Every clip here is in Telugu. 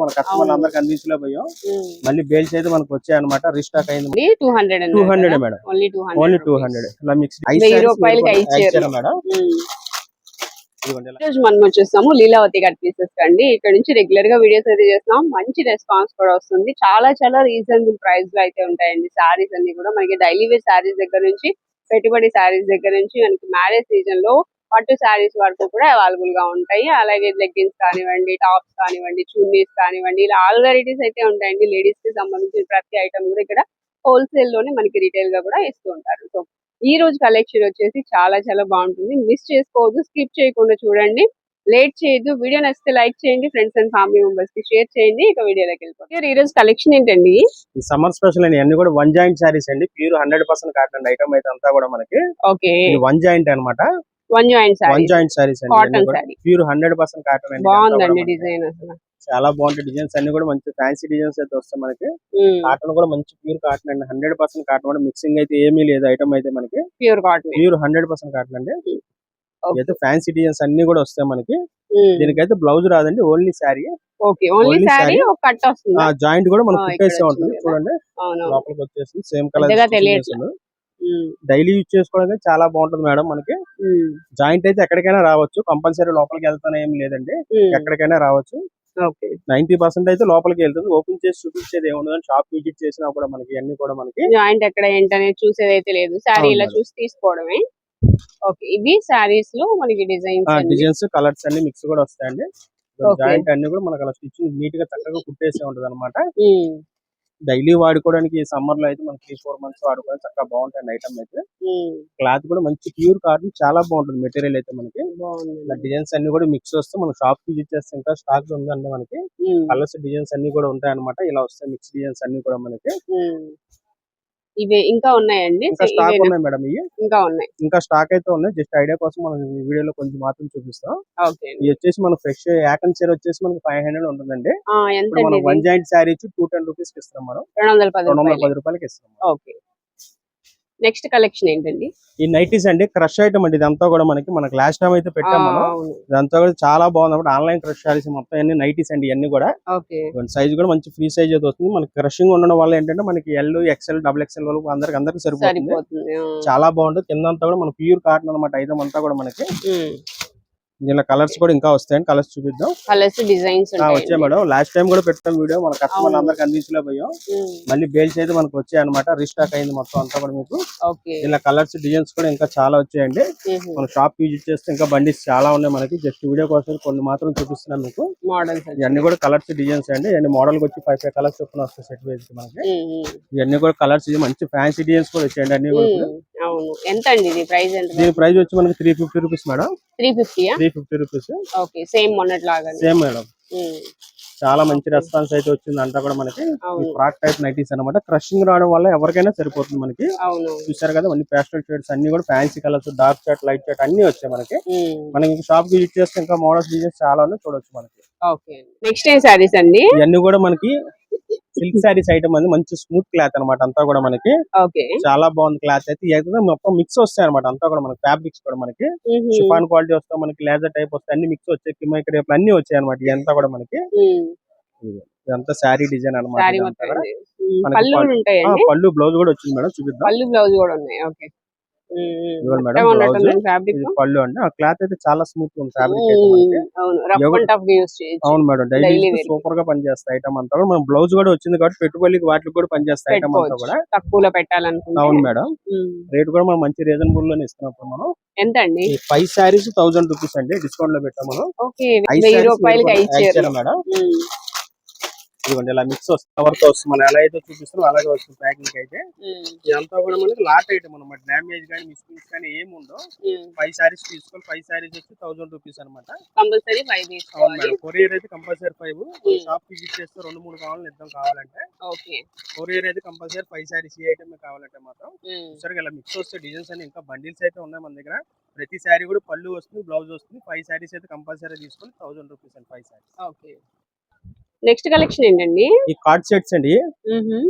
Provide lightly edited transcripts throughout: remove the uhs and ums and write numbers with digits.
మన కస్టమర్ అందరికి అందించలేకపోయాం. మళ్ళీ బేల్స్ అయితే మనకు వచ్చాయన్నమాట. రీస్టాక్ అయింది. 200 మేడం, ఓన్లీ 200. ఇలా మిక్స్ మేడం. మనం వచ్చేస్తాము లీలావతి కట్ పీసెస్ అండి. ఇక్కడ నుంచి రెగ్యులర్ గా వీడియోస్ అయితే చేస్తున్నాం. మంచి రెస్పాన్స్ కూడా వస్తుంది. చాలా చాలా రీజనబుల్ ప్రైస్ లో అయితే ఉంటాయండి సారీస్ అన్ని కూడా. మనకి డైలీ వేర్ సారీస్ దగ్గర నుంచి పెట్టుబడి సారీస్ దగ్గర నుంచి మనకి మ్యారేజ్ సీజన్ లో పట్టు సారీస్ వరకు కూడా అవైలబుల్ గా ఉంటాయి. అలాగే లెగ్గిన్స్ కానివ్వండి, టాప్స్ కానివ్వండి, చున్నీస్ కానివ్వండి, ఇలా ఆల్ వెరైటీస్ అయితే ఉంటాయండి. లేడీస్ కి సంబంధించిన ప్రతి ఐటమ్ కూడా ఇక్కడ హోల్సేల్ లోనే మనకి రిటైల్ గా కూడా ఇస్తూ ఉంటారు. సో ఈ రోజు కలెక్షన్ వచ్చేసి చాలా చాలా బాగుంటుంది. మిస్ చేసుకోవద్దు, స్కిప్ చేయకుండా చూడండి, లేట్ చేయొద్దు. వీడియో నచ్చితే లైక్ చేయండి, ఫ్రెండ్స్ అండ్ ఫ్యామిలీ మెంబర్స్ కి షేర్ చేయండి. ఇక వీడియోలోకి వెళ్ళిపోతాం. ఈ రోజు కలెక్షన్ ఏంటండి? ఈ సమ్మర్ స్పెషల్ అండి. అన్ని కూడా వన్ జాయింట్ సారీస్ అండి. ప్యూర్ 100% కాటన్ ఐటమ్ అయితే అంతా కూడా మనకి ఓకే వన్ జాయింట్ అన్నమాట. One joint saris cotton sorry, pure 100% cotton అండి. బాగుందండి డిజైన్. అసలు చాలా బాగుంటాయి డిజైన్స్ అన్ని కూడా. మంచి ఫ్యాన్సీ డిజైన్స్ అయితే వస్తాయి మనకి. కాటన్ కూడా మంచి ప్యూర్ కాటన్ అండి. 100% కాటన్ కూడా మిక్సింగ్ అయితే ఏమీ లేదు. ఐటమ్ అయితే మనకి ప్యూర్ కాటన్, ప్యూర్ 100% కాటన్ అండి. అయితే ఫ్యాన్సీ డిజైన్స్ అన్ని కూడా వస్తాయి మనకి. దీనికైతే బ్లౌజ్ రాదండి, only sari. Okay, only sari ఒక కట్ వస్తుంది. జాయింట్ కూడా మనకు కుట్టేసే ఉంటుంది చూడండి. లోపలికి వచ్చేసి సేమ్ కలర్. డైలీ యూజ్ చేసుకోవడానికి చాలా బాగుంటుంది మేడం. మనకి జాయింట్ అయితే ఎక్కడికైనా రావచ్చు. కంపల్సరీ లోపలికి వెళ్తానే ఏం లేదండి, ఎక్కడికైనా రావచ్చు. 90% అయితే లోపలికి వెళ్తుంది. ఓపెన్ చేసి చూపించేది ఏముండదు. షాప్ విజిట్ చేసినా కూడా మనకి అన్ని కూడా మనకి జాయింట్ ఎక్కడ ఏంటనేది చూసేది అయితే లేదు. శారీ ఇలా చూసి తీసుకోవడమే. ఓకే, ఇవి సారీస్ లో మనకి డిజైన్స్ కలర్స్ అన్ని మిక్స్ కూడా వస్తాయండి. జాయింట్ అన్ని కూడా మనకి అలా స్టిచ్చింగ్ నీట్ గా చక్కగా కుట్టేసే ఉంటది అనమాట. డైలీ వాడుకోవడానికి సమ్మర్ లో అయితే మనకి 3-4 months వాడుకోవడానికి చక్కగా బాగుంటుంది ఐటమ్ అయితే. క్లాత్ కూడా మంచి ప్యూర్ కాటన్, చాలా బాగుంటుంది మెటీరియల్ అయితే మనకి. డిజైన్స్ అన్ని కూడా మిక్స్ వస్తే మనం షాప్ విజిట్ చేస్తే ఇంకా స్టాక్ ఉందండి మనకి. కలర్స్ డిజైన్స్ అన్ని కూడా ఉంటాయి అనమాట. ఇలా వస్తాయి మిక్స్ డిజైన్స్ అన్ని కూడా మనకి. ఇవి ఇంకా ఉన్నాయండి, ఇంకా స్టాక్ ఉన్నాయి మేడం. ఇవి ఇంకా స్టాక్ అయితే ఉన్నాయి. జస్ట్ ఐడియా కోసం మనం ఈ వీడియోలో కొంచెం మాత్రం చూపిస్తాం. ఇవి వచ్చేసి మన ఫ్రెష్ యాకన్ చీర వచ్చేసి మనకి 500 ఉంటుందండి. మనం వన్ జాయింట్ శారీ 210 రూపీస్ కి ఇస్తాం. మనం 210 రూపాయలకి ఇస్తాం. ఓకే, నెక్స్ట్ కలెక్షన్ ఏంటండి? ఈ నైటీస్ అండి. క్రష్ ఐటమ్ అండి. ఇదంతా కూడా మనకి లాస్ట్ టైం అయితే పెట్టాం మనం. ఇదంతా కూడా చాలా బాగుంది. ఆన్లైన్ క్రష్ శారీస్ మొత్తం అన్ని నైటీస్ అండి. ఇవన్నీ కూడా సైజ్ కూడా మంచి ఫ్రీ సైజ్ అయితే వస్తుంది. మనకి క్రషింగ్ ఉండడం వల్ల ఏంటంటే మనకి ఎల్, ఎక్స్ఎల్, XXL వరకు అందరికి సరిపోతుంది. చాలా బాగుంటుంది. కిందంతా కూడా మన ప్యూర్ కాటన్ అనమాట. ఐటమ్ అంతా కూడా మనకి. దీనిలో కలర్స్ కూడా ఇంకా వస్తాయండి. కలర్స్ చూపిద్దాం. కలర్స్ డిజైన్స్ వచ్చాయి మేడం. లాస్ట్ టైం కూడా పెట్టాం వీడియో. మన కస్టమర్ అందరికి అందించలేకపోయాం. మళ్ళీ బేల్స్ అయితే మనకు వచ్చాయి అనమాట. రీస్టాక్ అయింది మొత్తం అంతా కూడా మీకు. ఇలా కలర్స్ డిజైన్స్ కూడా ఇంకా చాలా వచ్చాయండి. మన షాప్ విజిట్ చేస్తే ఇంకా బండిస్ చాలా ఉన్నాయి మనకి. జస్ట్ వీడియో కోసం కొన్ని మాత్రం చూపిస్తున్నాం మీకు. ఇవన్నీ కూడా కలర్స్ డిజైన్స్ అండి. ఇవన్నీ మోడల్ వచ్చి 5 కలర్స్ చొప్పున వస్తాయి సెట్ వైజ్ మనకి. ఇవన్నీ కూడా కలర్స్ మంచి ఫ్యాన్సీ డిజైన్స్ కూడా వచ్చాయండి అన్ని కూడా. ఎంత అండి ఇది ప్రైస్? దీని ప్రైస్ వచ్చి మనకి 350 rupees madam. 350 rupees. Okay, same మొన్నట్లాగా. Same madam. చాలా మంచి రెస్పాన్స్ అయితే వచ్చింది అంతా కూడా మనకి. ఫ్రాక్ టైప్ నైటీస్ అనమాట. క్రషింగ్ రావడం వల్ల ఎవరికైనా సరిపోతుంది మనకి. చూసారు కదా అన్ని పేస్టల్ షేడ్స్ అన్ని కూడా fancy colours, dark shirt, light shirt అన్ని వచ్చాయి మనకి. మనకి షాప్ కి యూజ్ చేస్తే ఇంకా మోడల్స్ డిజైన్స్ చాలా ఉన్నాయి, చూడొచ్చు మనకి. నెక్స్ట్ ఏ సారీస్ అండి? ఇవన్నీ కూడా మనకి సిల్క్ సారీస్ ఐటమ్ అండి. మంచి స్మూత్ క్లాత్ అనమాట అంతా కూడా మనకి. చాలా బాగుంది క్లాత్ అయితే. మొత్తం మిక్స్ వస్తాయి అనమాట అంతా కూడా మనకి. ఫ్యాబ్రిక్స్ కూడా మనకి షిఫాన్ క్వాలిటీ వస్తాయి, మనకి లేజర్ టైప్ వస్తాయి, అన్ని మిక్స్ వచ్చాయి. కిమైక్ రేపు అన్ని వచ్చాయి అనమాట. ఇదంతా కూడా మనకి ఇదంతా శారీ డిజైన్ అనమాట. పళ్ళు బ్లౌజ్ కూడా వచ్చింది మేడం. చూపిద్దాం. పళ్ళు బ్లౌజ్ కూడా ఉన్నాయి. ఓకే మేడం, పళ్ళు అండి. ఆ క్లాత్ అయితే చాలా స్మూత్ ఉంది. ఫ్యాబ్రిక్ అవును మేడం. డైలీ సూపర్ గా పనిచేస్తాయి ఐటమ్ అంతా కూడా. మనం బ్లౌజ్ కూడా వచ్చింది కాబట్టి పెట్టుబడికి వాటికి కూడా పనిచేస్తాయి ఐటమ్ అంతా కూడా. తక్కువలో పెట్టాలనుకుంటే. అవును మేడం. రేట్ కూడా మనం మంచి రీజనబుల్ లోనే ఇస్తున్నప్పుడు మనం. ఎంత అండి? 5 సారీస్ 1000 రూపీస్ అండి. డిస్కౌంట్ లో పెట్టాం మనం. 1000 రూపాయలకి మేడం. ఇదిగోండి ఇలా మిక్స్ వస్తుంది. కవర్తో వస్తుంది. మనం ఎలా అయితే చూపిస్తున్నాం అలాగే వస్తుంది ప్యాకింగ్ అయితే. ఇదంతా కూడా మనకి లాట్ ఐటమ్ అనమాట. డ్యామేజ్ కానీ మిస్ప్రింట్స్ కానీ ఏమి ఉండవు. 5 సారీస్ తీసుకోవాలి. 5 సారీస్ వచ్చి 1000 రూపీస్ అనమాట. కొరియర్ అయితే కంపల్సరీ 5. షాప్ విజిట్ చేస్తే 2-3 కావాలని ఇద్దాం కావాలంటే. కొరియర్ అయితే కంపల్సరీ 5 సారీస్ ఈ ఐటమ్ కావాలంటే మాత్రం. సరే ఇలా మిక్స్ వస్తే డిజైన్స్ అని ఇంకా బండిల్స్ అయితే ఉన్నాయి మన దగ్గర. ప్రతి సారీ కూడా పళ్ళు వస్తుంది, బ్లౌజ్ వస్తుంది. 5 సారీస్ అయితే కంపల్సరీ తీసుకొని 1000 రూపీస్ అండి 5 సారీస్. నెక్స్ట్ కలెక్షన్ ఏంటండి? ఈ కార్డ్ సెట్స్ అండి.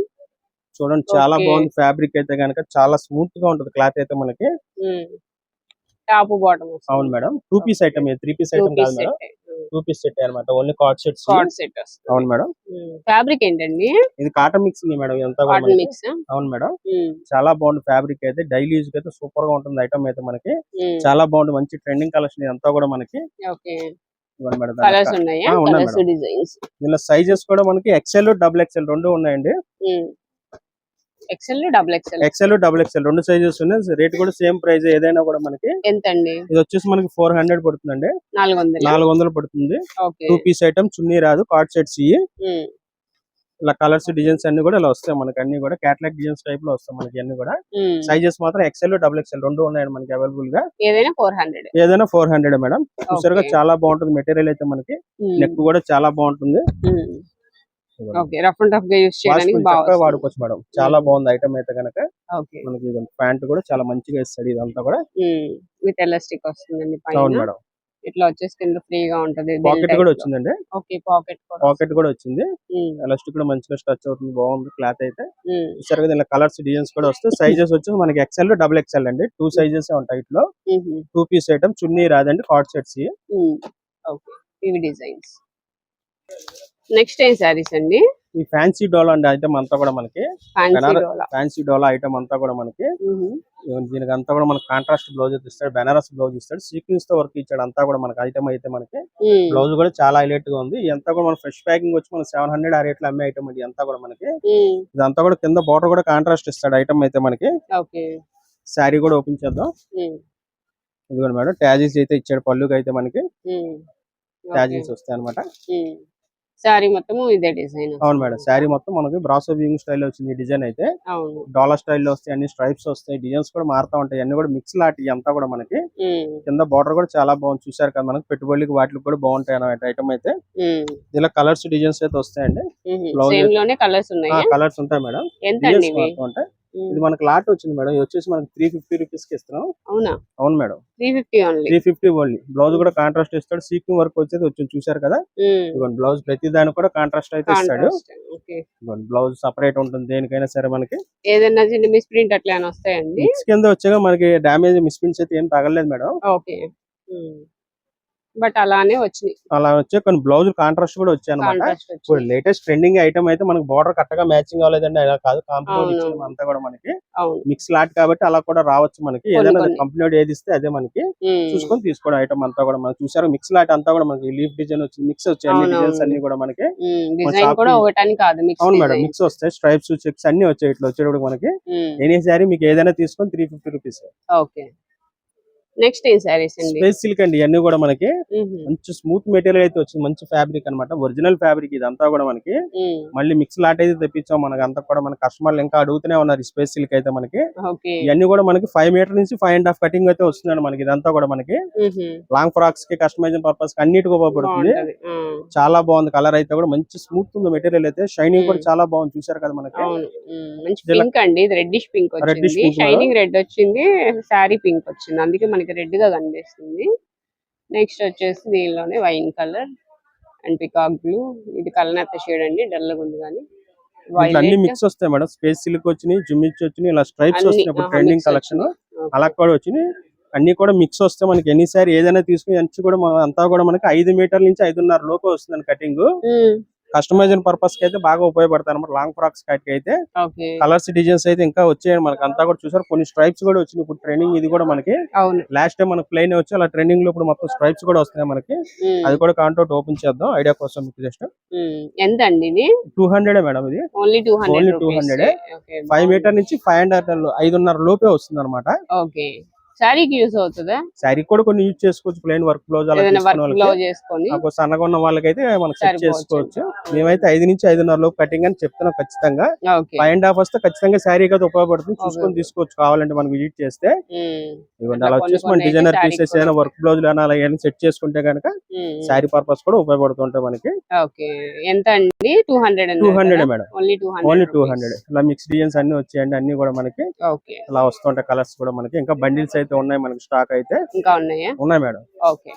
చూడండి చాలా బాగుంది. ఫ్యాబ్రిక్ అయితే కనుక చాలా స్మూత్ గా ఉంటది క్లాత్ అయితే మనకి. Top bottom. అవును madam. 2 piece item, 3 piece item కాదు మేడం. 2 పీస్ సెట్ అన్నమాట. Only card sets. Card set వస్తుంది. అవును మేడం. ఫ్యాబ్రిక్ ఏంటండి? ఇది కాటన్ మిక్సింగ్ మేడం. ఎంత కూడా కాటన్ మిక్స్. అవును మేడం. చాలా బాగుంది ఫ్యాబ్రిక్ అయితే. డైలీ యూజ్ కి అయితే సూపర్ గా ఉంటుంది ఐటమ్ అయితే మనకి. చాలా బాగుంది. మంచి ట్రెండింగ్ కలెక్షన్ ఇదంతా కూడా మనకి. ఓకే. ఇవ్వండి మేడం. కలర్స్ ఉన్నాయా? Colours designs. ఇలా సైజెస్ కూడా మనకి ఎక్సెల్ డబుల్ ఎక్సెల్ రెండు ఉన్నాయండి. XL double XL. XL double XL రెండు సైజెస్ ఉన్నాయి. రేట్ కూడా సేమ్ ప్రైస్. ఏదైనా కూడా మనకి ఎంత అండి? ఇది వచ్చేసి మనకి 400 పడుతుందండి. 400 పడుతుంది. 2 పీస్ ఐటమ్, చున్నీ రాదు, కార్డ్ సెట్స్. ఇలా కలర్స్ డిజైన్స్ అన్ని కూడా ఇలా వస్తాయి మనకి. అన్ని కూడా క్యాటలాగ్ డిజైన్స్ టైప్ లో వస్తాయి మనకి. అన్ని కూడా సైజెస్ మాత్రం ఎక్సెల్ డబుల్ ఎక్సెల్ రెండు ఉన్నాయండి మనకి అవైలబుల్ గా. ఏదైనా 400 మేడం. చూసారుగా చాలా బాగుంటుంది మెటీరియల్ అయితే మనకి. నెక్ కూడా చాలా బాగుంటుంది. రఫ్ అండ్ టఫ్ గా యూస్ చేయడానికి బాగా వాడుకోవచ్చు మేడం. చాలా బాగుంది ఐటమ్ అయితే కనుక. మనకి ప్యాంట్ కూడా చాలా మంచిగా ఇస్తాడు. ఇదంతా కూడా విత్ ఎలాస్టిక్ వస్తుందండి పైన. అవును మేడం. ఇట్లా వచ్చేసి కింద ఫ్రీగా ఉంటది. పాకెట్ కూడా వచ్చిందండి. ఓకే. పాకెట్ కూడా వచ్చింది. ఎలాస్టిక్ కూడా మంచిగా స్ట్రెచ్ అవుతుంది. బాగుంది క్లాత్ అయితే. చూసారు కదా ఇలా కలర్స్ డిజైన్స్ కూడా వస్తాయి. సైజెస్ వచ్చి మనకి ఎక్సెల్ డబుల్ ఎక్సెల్ అండి. 2 సైజెస్ ఉంటాయి ఇట్లో. 2 పీస్ ఐటమ్, చున్నీ రాదండి, కార్డ్ సెట్స్. ఓకే. ఇవి డిజైన్స్. నెక్స్ట్ ఏం సారీస్ అండి? ఈ ఫ్యాన్సీ డోలా అండి ఐటమ్ అంతా కూడా మనకి. ఫ్యాన్సీ డోలా ఐటమ్ అంతా కూడా మనకి. దీనికి అంతా కూడా మనకి కాంట్రాస్ట్ బ్లౌజ్ ఇస్తాడు. బెనారస్ బ్లౌజ్ ఇస్తాడు. సీక్వెన్స్ తో వర్క్ ఇచ్చాడు. అంతా కూడా మనకి ఐటమ్ అయితే మనకి. బ్లౌజ్ కూడా చాలా హైలైట్ గా ఉంది. ఇదంతా కూడా మన ఫ్రెష్ ప్యాకింగ్ వచ్చి మన 700 ఆ రేట్ లో అమ్మే ఐటమ్ అండి. అంతా కూడా మనకి. ఇదంతా కూడా కింద బార్డర్ కూడా కాంట్రాస్ట్ ఇస్తాడు ఐటమ్ అయితే మనకి. శారీ కూడా ఓపెన్ చేద్దాం. ఇదిగోండి మేడం. ట్యాజెస్ అయితే ఇచ్చాడు పళ్ళుకి అయితే మనకి. ట్యాజెస్ వస్తాయి అనమాట. శారీ మొత్తం ఇదే డిజైన్. అవును మేడం. శారీ మొత్తం మనకి బ్రాసో వీవింగ్ స్టైల్ వచ్చింది డిజైన్ అయితే. డాలర్ స్టైల్లో వస్తాయి. అన్ని స్ట్రైప్స్ వస్తాయి. డిజైన్స్ కూడా మారుతా ఉంటాయి. అన్ని కూడా మిక్స్ లాంటి అంతా కూడా మనకి. కింద బార్డర్ కూడా చాలా బాగుంది. చూసారు కదా మనకి. పెట్టుబడికి వాటికి కూడా బాగుంటాయి అన్నమాట ఐటమ్ అయితే. ఇలా కలర్స్ డిజైన్స్ అయితే వస్తాయండి. కలర్స్ ఉంటాయి మేడం. ఉంటాయి. ఇది మనకి లాట్ వచ్చింది మేడం. ఇది వచ్చేసి మనకి 350 రూపీస్ కి ఇస్తున్నాం. అవును మేడం. 350 ఓన్లీ. బ్లౌజ్ కూడా కాంట్రాస్ట్ ఇస్తాడు. సీక్వెన్స్ వర్క్ వచ్చేది వచ్చింది. చూసారు కదా. బ్లౌజ్ ప్రతి దానికి కూడా కాంట్రాస్ట్ అయితే ఇస్తాడు. బ్లౌజ్ సపరేట్ ఉంటుంది దేనికైనా సరే మనకి. ఏదైనా చిన్న మిస్ ప్రింట్ అట్లా వస్తాయండి. కింద వచ్చాక మనకి డామేజ్ మిస్ ప్రింట్స్ అయితే ఏం తగలేదు మేడం. ఓకే. బట్ అలానే వచ్చినాయి. అలా వచ్చే కొన్ని బ్లౌజ్ కాంట్రాస్ట్ కూడా వచ్చాయి అనమాట. ఇప్పుడు లేటెస్ట్ ట్రెండింగ్ ఐటమ్ అయితే మనకి బార్డర్ కరెక్ట్గా మ్యాచింగ్ అవ్వలేదండి. అలా కాదు, కాంప్లిమెంట్ అంతా కూడా మనకి మిక్స్ లాట్ కాబట్టి అలా కూడా రావచ్చు మనకి. ఏదైనా కంపెనీ ఏది ఇస్తే అదే మనకి చూసుకొని తీసుకోవడం ఐటమ్ అంతా కూడా మనకి. చూసారు మిక్స్ లాట్ అంతా కూడా మనకి లీఫ్ డిజైన్ వచ్చింది. మిక్స్ వచ్చాయి అన్ని డిజైన్స్ అన్ని కూడా మనకి. అవును మేడం. మిక్స్ వస్తాయి. స్ట్రైప్స్, చెక్స్ అన్ని వచ్చాయి. ఇట్లా వచ్చేటప్పుడు మనకి ఎనీ సారీ మీకు ఏదైనా తీసుకొని 350 రూపీస్. ఓకే. నెక్స్ట్ ఏం సారీస్ అండి? స్పేస్ సిల్క్ అండి. ఇవన్నీ కూడా మనకి మంచి స్మూత్ మెటీరియల్ అయితే వచ్చింది. మంచి ఫ్యాబ్రిక్ అన్నమాట. ఒరిజినల్ ఫ్యాబ్రిక్ ఇదంతా కూడా మనకి. మళ్ళీ మిక్స్ లాట్ అయితే తెప్పించాం మనకి. అంతా కూడా మన కస్టమర్లు ఇంకా అడుగుతూనే ఉన్నారు. స్పేస్ సిల్క్ అయితే మనకి. ఇవన్నీ కూడా మనకి 5 మీటర్ నుంచి 5.5 కటింగ్ అయితే వస్తుందండి మనకి. ఇదంతా కూడా మనకి లాంగ్ ఫ్రాక్స్ కి, కస్టమైజింగ్ పర్పస్ కి అన్నిటికీ ఉపయోగపడుతుంది. చాలా బాగుంది. కలర్ అయితే కూడా మంచి స్మూత్ ఉంది మెటీరియల్ అయితే. షైనింగ్ కూడా చాలా బాగుంది. చూసారు కదా మనకి. పింక్ అండి. ఇది రెడ్డిష్ పింక్ వచ్చింది. షైనింగ్ రెడ్ వచ్చింది. శారీ పింక్ వచ్చింది. అందుకే మనకి రెడ్ గా కనిపిస్తుంది. నెక్స్ట్ వచ్చేసి దీనిలోనే wine colour and peacock blue. ఇది కలనత్త షేడ్ అండి. డల్ గా ఉంది కానీ అన్ని మిక్స్ వస్తాయి మేడం. స్పేస్ సిల్క్ వచ్చినాయి, జుమిచ్ వచ్చినాయి, ఇలా స్ట్రైప్స్ వస్తున్నాయి. ట్రెండింగ్ కలెక్షన్ అలా కూడా వచ్చినాయి. అన్ని కూడా మిక్స్ వస్తాయి మనకి. ఎనీ సారీ ఏదైనా తీసుకుని అన్ని కూడా అంతా కూడా మనకి 5 మీటర్ల నుంచి 5.5 లోపు వస్తుంది కటింగ్. కస్టమైజేషన్ పర్పస్ కి అయితే బాగా ఉపయోగపడతాయి అన్నమాట. లాంగ్ ఫ్రాక్స్ కట్ అయితే కలర్స్ డిజైన్స్ అయితే ఇంకా వచ్చాయి మనకి. అంతా కూడా చూసారు. కొన్ని స్ట్రైప్స్ కూడా వచ్చినాయి. ఇప్పుడు ట్రెండింగ్ ఇది కూడా మనకి. లాస్ట్ టైం మనకి ప్లెయిన్ వచ్చి అలా ట్రెండింగ్ లో ఇప్పుడు మొత్తం స్ట్రైప్స్ కూడా వస్తున్నాయి మనకి. అది కూడా కాంటౌట్ ఓపెన్ చేద్దాం ఐడియా కోసం మీకు. జస్ట్ ఎంత అండి ఇది? 200 మేడం. ఇది ఓన్లీ 200. 5 మీటర్ నుంచి 5.5 లోపే వస్తుంది అనమాట. శారీకి యూస్ అవుతుందా? శారీ కూడా కొన్ని యూజ్ చేసుకోవచ్చు. ప్లెయిన్ వర్క్ బ్లౌజ్ అలా సన్నగా ఉన్న వాళ్ళకైతే మనకి సెట్ చేసుకోవచ్చు. మేమైతే 5 నుంచి 5.5 లోపు కటింగ్ అని చెప్తున్నాం ఖచ్చితంగా. 5.5 వస్తే ఖచ్చితంగా శారీ అయితే ఉపయోగపడుతుంది. చూసుకొని తీసుకోవచ్చు కావాలంటే మనం విజిట్ చేస్తే. అలా వచ్చేసి మన డిజైనర్ పీసెస్ ఏదైనా వర్క్ బ్లౌజ్ అలా ఏమైనా సెట్ చేసుకుంటే కనుక శారీ పర్పస్ కూడా ఉపయోగపడుతుంటాయి మనకి. ఎంత అండి? 200 మేడం. ఓన్లీ 200. ఇలా మిక్స్ డిజైన్స్ అన్ని వచ్చాయండి. అన్ని కూడా మనకి అలా వస్తుంటాయి. కలర్స్ కూడా మనకి ఇంకా బండిల్స్ అయితే ఉన్నాయి మనకి. స్టాక్ అయితే ఇంకా ఉన్నాయి మేడం. ఓకే.